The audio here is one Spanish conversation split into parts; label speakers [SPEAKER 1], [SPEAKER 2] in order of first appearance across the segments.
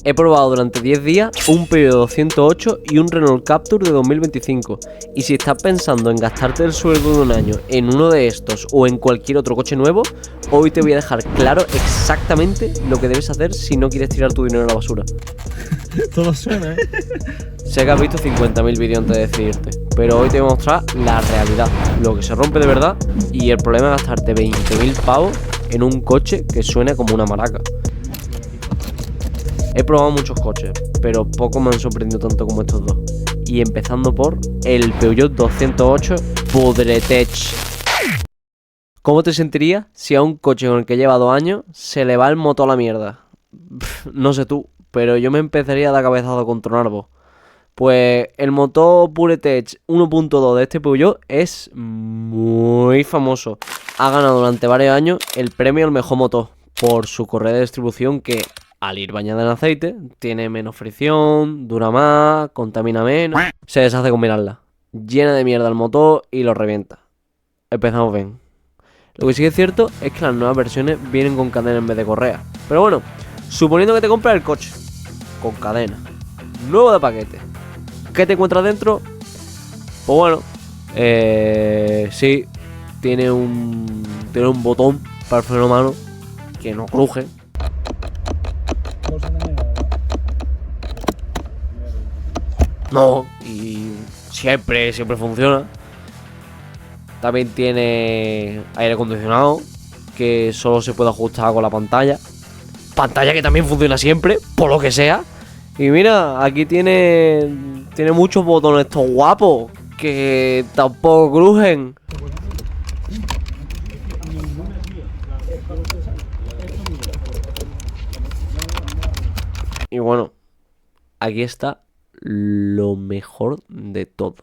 [SPEAKER 1] He probado durante 10 días un Peugeot 208 y un Renault Captur de 2025. Y si estás pensando en gastarte el sueldo de un año en uno de estos o en cualquier otro coche nuevo, hoy te voy a dejar claro exactamente lo que debes hacer si no quieres tirar tu dinero a la basura.
[SPEAKER 2] Todo suena, ¿eh?
[SPEAKER 1] Sé que has visto 50.000 vídeos antes de decidirte, pero hoy te voy a mostrar la realidad, lo que se rompe de verdad y el problema es gastarte 20.000 pavos en un coche que suene como una maraca. He probado muchos coches, pero pocos me han sorprendido tanto como estos dos. Y empezando por el Peugeot 208 PudreTech. ¿Cómo te sentirías si a un coche con el que lleva 2 años se le va el motor a la mierda? No sé tú, pero yo me empezaría a dar cabezazo contra un árbol. Pues el motor PudreTech 1.2 de este Peugeot es muy famoso. Ha ganado durante varios años el premio al mejor motor por su correa de distribución que, al ir bañada en aceite, tiene menos fricción, dura más, contamina menos, se deshace con mirarla. Llena de mierda el motor y lo revienta. Empezamos bien. Lo que sí que es cierto es que las nuevas versiones vienen con cadena en vez de correa. Pero bueno, suponiendo que te compras el coche con cadena, nuevo de paquete, ¿qué te encuentras dentro? Pues bueno, sí, tiene un botón para el freno a mano que no cruje. No, y siempre funciona. También tiene aire acondicionado que solo se puede ajustar con la pantalla. Pantalla que también funciona siempre, por lo que sea. Y mira, aquí tiene muchos botones estos guapos que tampoco crujen. Y bueno, aquí está lo mejor de todo.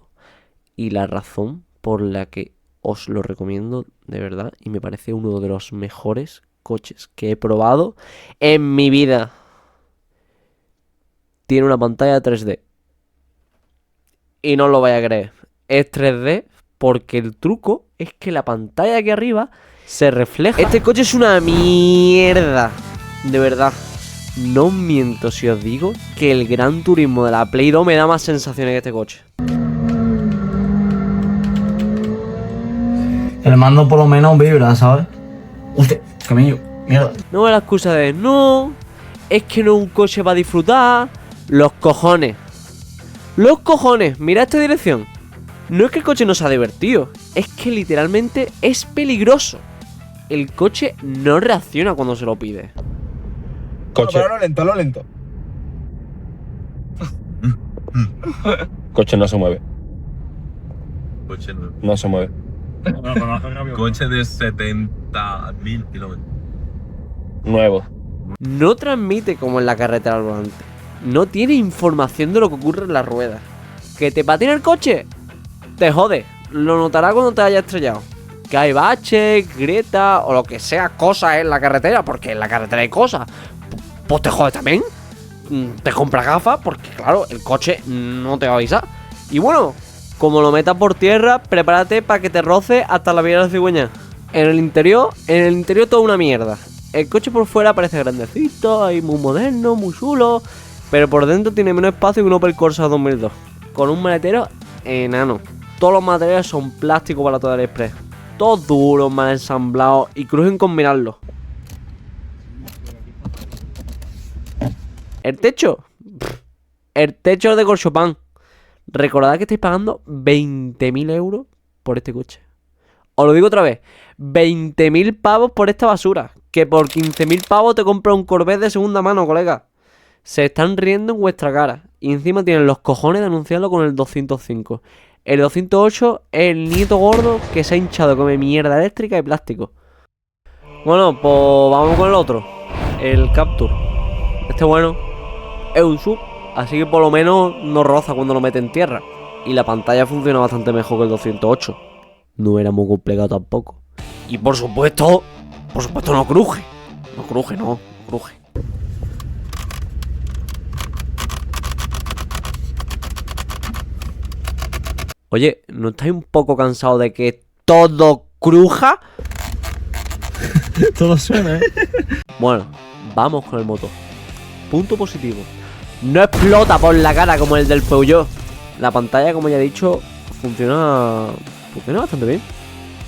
[SPEAKER 1] Y la razón por la que os lo recomiendo de verdad. Y me parece uno de los mejores coches que he probado en mi vida. Tiene una pantalla 3D. Y no os lo vais a creer. Es 3D porque el truco es que la pantalla de aquí arriba se refleja. Este coche es una mierda. De verdad. No os miento si os digo que el Gran Turismo de la Play 2 me da más sensaciones que este coche.
[SPEAKER 2] El mando por lo menos vibra, ¿sabes? Hostia, camello, mierda.
[SPEAKER 1] No es la excusa de no, es que no es un coche para disfrutar. Los cojones. Los cojones, mira esta dirección. No es que el coche no sea divertido, es que literalmente es peligroso. El coche no reacciona cuando se lo pide.
[SPEAKER 3] Coche.
[SPEAKER 4] Pero lo lento.
[SPEAKER 3] Coche no se mueve.
[SPEAKER 5] Coche no.
[SPEAKER 3] No se mueve.
[SPEAKER 5] Coche de 70.000 kilómetros.
[SPEAKER 3] Nuevo.
[SPEAKER 1] No transmite como en la carretera al volante. No tiene información de lo que ocurre en las ruedas. ¿Que te patina el coche? Te jode. Lo notarás cuando te haya estrellado. Que hay baches, grietas o lo que sea, cosas en la carretera, porque en la carretera hay cosas. Pues te jode también. Te compras gafas porque, claro, el coche no te va a avisar. Y bueno, como lo metas por tierra, prepárate para que te roce hasta la vía de la cigüeña. En el interior toda una mierda. El coche por fuera parece grandecito, ahí muy moderno, muy chulo, pero por dentro tiene menos espacio que un Opel Corsa 2002, con un maletero enano. Todos los materiales son plástico para todo el express. Todos duros, mal ensamblados y crujen con mirarlo. El techo. El techo es de Corchopan. Recordad que estáis pagando 20.000 euros por este coche. Os lo digo otra vez. 20.000 pavos por esta basura. Que por 15.000 pavos te compras un Corvette de segunda mano, colega. Se están riendo en vuestra cara. Y encima tienen los cojones de anunciarlo con el 205. El 208 es el nieto gordo que se ha hinchado de comer mierda eléctrica y plástico. Bueno, pues vamos con el otro. El Captur. Este bueno es un sub, así que por lo menos no roza cuando lo mete en tierra. Y la pantalla funciona bastante mejor que el 208. No era muy complicado tampoco. Y por supuesto no cruje. No cruje. Oye, ¿no estáis un poco cansados de que todo cruja?
[SPEAKER 2] Todo suena, ¿eh?
[SPEAKER 1] Bueno, vamos con el motor. Punto positivo. No explota por la cara como el del Peugeot. La pantalla, como ya he dicho, funciona bastante bien.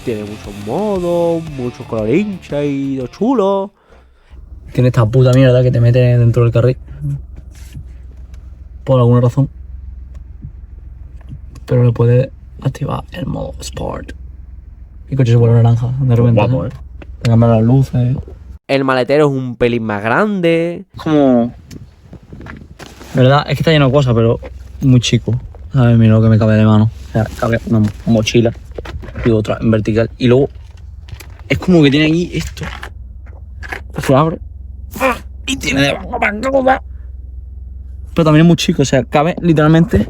[SPEAKER 1] Tiene muchos modos, muchos colorinchos y los chulos.
[SPEAKER 2] Tiene esta puta mierda que te mete dentro del carril. Por alguna razón. Pero le puedes activar el modo Sport. Y el coche se vuelve naranja de repente.
[SPEAKER 3] Guapo, ¿eh?
[SPEAKER 2] Te cambian las luces.
[SPEAKER 1] El maletero es un pelín más grande.
[SPEAKER 2] Como... ¿Verdad? Es que está lleno de cosas, pero muy chico. A ver, mira lo que me cabe de mano. O sea, cabe una mochila y otra en vertical. Y luego es como que tiene aquí esto. Se abre. Y tiene debajo para. Pero también es muy chico, o sea, cabe literalmente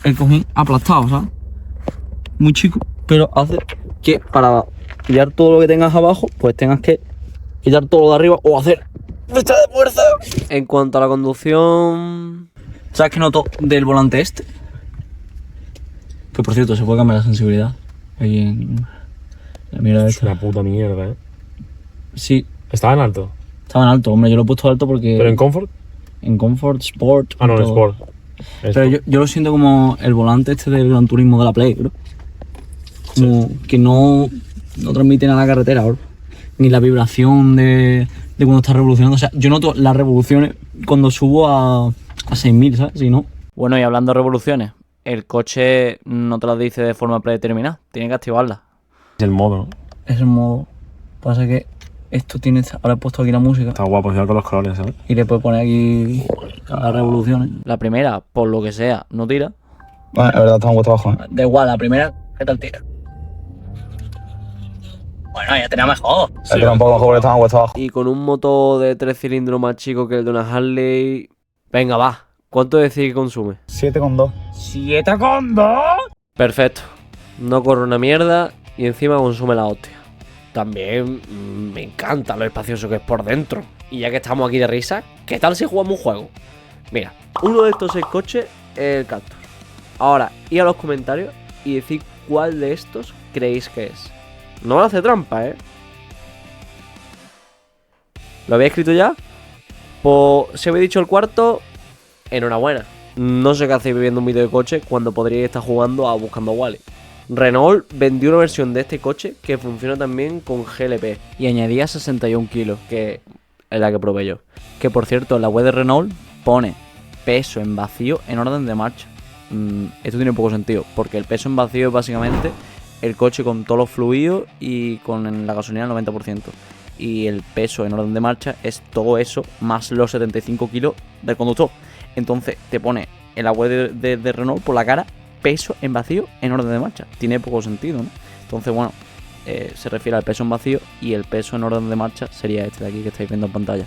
[SPEAKER 2] el cojín aplastado, ¿sabes? Muy chico, pero hace que para quitar todo lo que tengas abajo, pues tengas que quitar todo lo de arriba o hacer mucha de fuerza.
[SPEAKER 1] En cuanto a la conducción,
[SPEAKER 2] ¿Sabes qué noto del volante este? Que por cierto, se puede cambiar la sensibilidad. Ahí en la mierda
[SPEAKER 3] Es
[SPEAKER 2] esta.
[SPEAKER 3] una puta mierda, ¿eh?
[SPEAKER 2] Sí,
[SPEAKER 3] Estaba en alto.
[SPEAKER 2] estaba en alto, hombre. Yo lo he puesto alto porque...
[SPEAKER 3] ¿Pero en Comfort?
[SPEAKER 2] en Comfort, Sport...
[SPEAKER 3] Ah, no, en
[SPEAKER 2] todo.
[SPEAKER 3] Sport.
[SPEAKER 2] Pero yo lo siento como el volante este del Gran Turismo de la Play, bro. Como que no transmite nada a la carretera, bro. Ni la vibración de cuando estás revolucionando. O sea, yo noto las revoluciones cuando subo a 6000, ¿sabes? Si no...
[SPEAKER 4] Bueno, y hablando de revoluciones, el coche no te las dice de forma predeterminada, tienes que activarlas.
[SPEAKER 3] Es el modo, ¿no?
[SPEAKER 2] Es el modo... Pasa que esto tiene... Ahora he puesto aquí la música
[SPEAKER 3] Está guapo, encima con los colores, ¿sabes?
[SPEAKER 2] y le puedes poner aquí las revoluciones.
[SPEAKER 4] La primera, por lo que sea, no tira.
[SPEAKER 2] Bueno, es verdad, estamos puestos abajo. Da igual, la primera, ¿qué tal tira? Bueno, ya tenía mejor.
[SPEAKER 3] Sí, era un poco mejor porque estamos puestos abajo.
[SPEAKER 1] y con un motor de 3 cilindros más chico que el de una Harley. Venga, va. ¿Cuánto decís que consume?
[SPEAKER 3] 7,2.
[SPEAKER 1] Perfecto. No corre una mierda y encima consume la hostia. También me encanta lo espacioso que es por dentro. Y ya que estamos aquí de risa, ¿qué tal si jugamos un juego? Mira, uno de estos 6 coches es el Captur. Ahora, id a los comentarios y decid cuál de estos creéis que es. No me hace trampa, ¿eh? ¿Lo habéis escrito ya? Pues si habéis dicho el cuarto, enhorabuena. No sé qué hacéis viendo un vídeo de coche cuando podríais estar jugando a Buscando a Wally. Renault vendió una versión de este coche que funciona también con GLP,
[SPEAKER 4] Y añadía 61 kilos,
[SPEAKER 1] que es la que probé yo.
[SPEAKER 4] que por cierto en la web de Renault pone peso en vacío en orden de marcha. Esto tiene poco sentido, porque el peso en vacío es básicamente el coche con todos los fluidos y con la gasolina al 90%. Y el peso en orden de marcha es todo eso más los 75 kilos del conductor. Entonces te pone en la web de Renault por la cara peso en vacío en orden de marcha. Tiene poco sentido, ¿no? Entonces, bueno, se refiere al peso en vacío y el peso en orden de marcha sería este de aquí que estáis viendo en pantalla.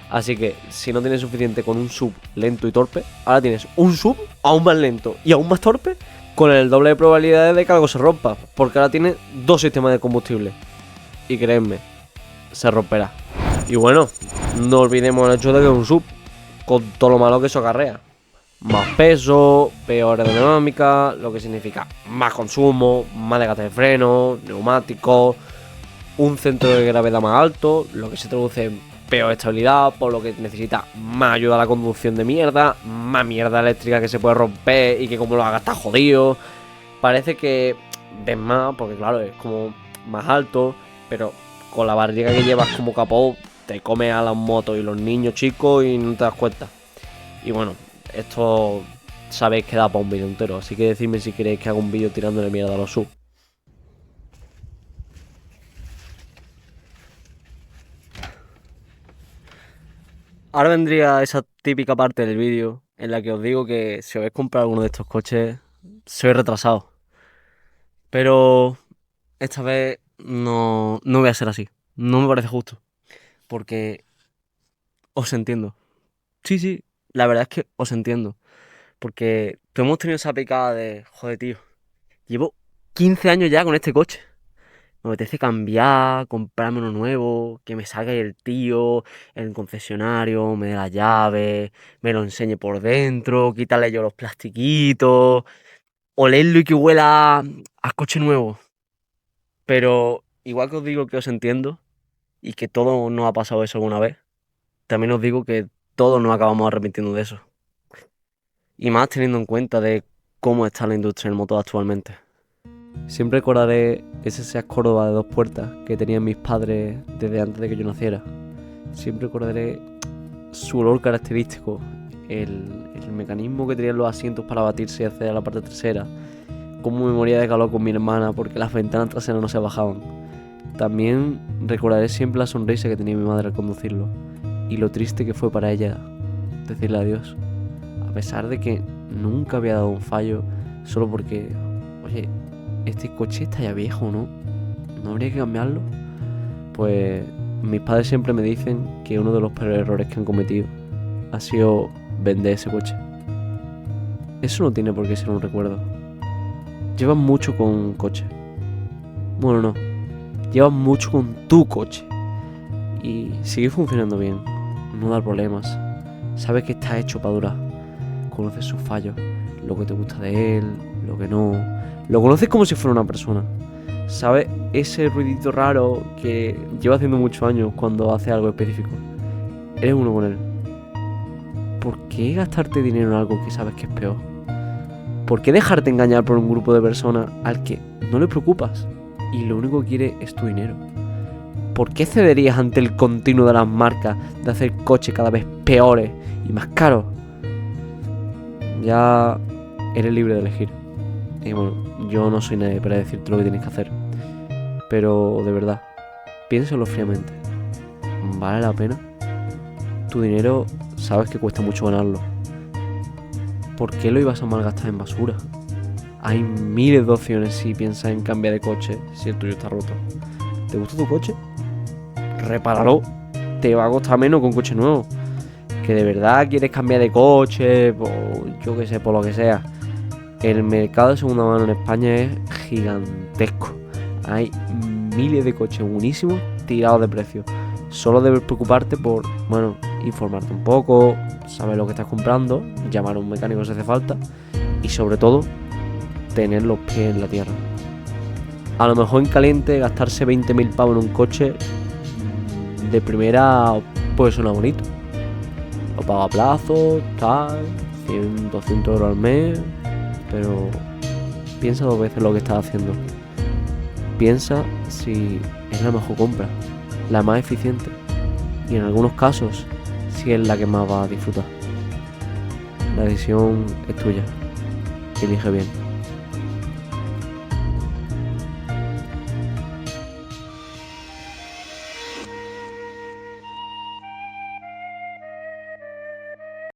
[SPEAKER 1] Así que si no tienes suficiente con un sub lento y torpe, ahora tienes un sub aún más lento y aún más torpe con el doble de probabilidades de que algo se rompa, porque ahora tiene 2 sistemas de combustible. Y creedme, se romperá. Y bueno, no olvidemos el hecho de que es un sub, con todo lo malo que eso acarrea. Más peso, peor aerodinámica, lo que significa más consumo, más desgaste de freno, neumáticos, un centro de gravedad más alto, lo que se traduce en peor estabilidad, por lo que necesita más ayuda a la conducción de mierda, más mierda eléctrica que se puede romper y que como lo haga está jodido. Parece que ves más, porque claro, es como más alto, pero con la barriga que llevas como capó, te comes a las motos y los niños chicos y no te das cuenta. Y bueno, esto sabéis que da para un vídeo entero, así que decidme si queréis que haga un vídeo tirándole mierda a los sub. Ahora vendría esa típica parte del vídeo en la que os digo que si habéis comprado alguno de estos coches, soy retrasado. Pero esta vez no voy a ser así. No me parece justo. Porque os entiendo. Sí, la verdad es que os entiendo. Porque todos hemos tenido esa picada de, joder, tío, llevo 15 años ya con este coche. Me apetece cambiar, comprarme uno nuevo, que me salga ahí el tío, el concesionario, me dé la llave, me lo enseñe por dentro, quitarle yo los plastiquitos, olerlo y que huela a coche nuevo. Pero igual que os digo que os entiendo y que todo nos ha pasado eso alguna vez, también os digo que todos nos acabamos arrepintiendo de eso. Y más teniendo en cuenta de cómo está la industria del motor actualmente. Siempre recordaré ese Seat Córdoba de 2 puertas que tenían mis padres desde antes de que yo naciera. Siempre recordaré su olor característico, el mecanismo que tenían los asientos para batirse y acceder a la parte trasera, cómo me moría de calor con mi hermana porque las ventanas traseras no se bajaban. También recordaré siempre la sonrisa que tenía mi madre al conducirlo y lo triste que fue para ella decirle adiós, a pesar de que nunca había dado un fallo solo porque, oye, este coche está ya viejo, ¿no? ¿No habría que cambiarlo? Pues mis padres siempre me dicen que uno de los peores errores que han cometido ha sido vender ese coche. Eso no tiene por qué ser un recuerdo. Llevas mucho con un coche. Bueno, no. Llevas mucho con tu coche. Y sigue funcionando bien. No da problemas. Sabes que está hecho para durar. Conoces sus fallos. Lo que te gusta de él, lo que no. Lo conoces como si fuera una persona. ¿Sabes? Ese ruidito raro que lleva haciendo muchos años cuando hace algo específico. Eres uno con él. ¿Por qué gastarte dinero en algo que sabes que es peor? ¿Por qué dejarte engañar por un grupo de personas al que no le preocupas y lo único que quiere es tu dinero? ¿Por qué cederías ante el continuo de las marcas de hacer coches cada vez peores y más caros? Ya eres libre de elegir. Y bueno, yo no soy nadie para decirte lo que tienes que hacer. Pero de verdad, piénsalo fríamente. ¿Vale la pena? Tu dinero sabes que cuesta mucho ganarlo. ¿Por qué lo ibas a malgastar en basura? Hay miles de opciones si piensas en cambiar de coche si el tuyo está roto. ¿Te gusta tu coche? Repáralo. Te va a costar menos que un coche nuevo. Que de verdad quieres cambiar de coche, o yo qué sé, por lo que sea. El mercado de segunda mano en España es gigantesco. Hay miles de coches buenísimos tirados de precio. Solo debes preocuparte por, bueno, informarte un poco, saber lo que estás comprando, llamar a un mecánico si hace falta y sobre todo, tener los pies en la tierra. A lo mejor en caliente gastarse 20.000 pavos en un coche de primera puede sonar bonito. Lo paga a plazo, tal, 100, 200 euros al mes, pero piensa 2 veces lo que estás haciendo. Piensa si es la mejor compra, la más eficiente y en algunos casos si es la que más vas a disfrutar. La decisión es tuya. Elige bien.